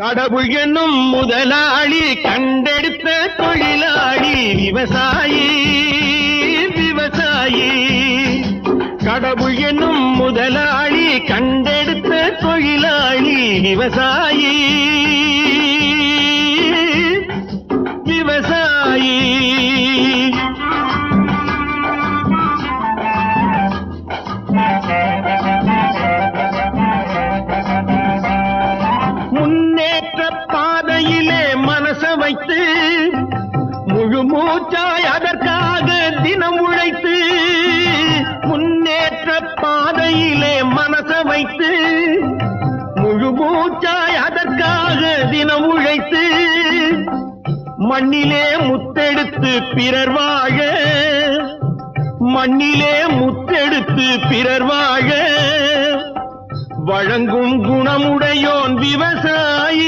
கடவுள் என்னும் முதலாளி கண்டெடுத்த தொழிலாளி விவசாயி விவசாயி. கடவுள் என்னும் முதலாளி கண்டெடுத்த தொழிலாளி விவசாயி விவசாயி. முன்னேற்ற பாதையிலே மனச வைத்து முழு மூச்சாய் அதற்காக தினம் உழைத்து, முன்னேற்ற பாதையிலே மனச வைத்து முழு மூச்சாய் அதற்காக தினம் உழைத்து, மண்ணிலே முத்தெடுத்து பிறர் வாழ, மண்ணிலே முத்தெடுத்து பிறர் வாழ வழங்கும் குணமுடையோன் விவசாயி.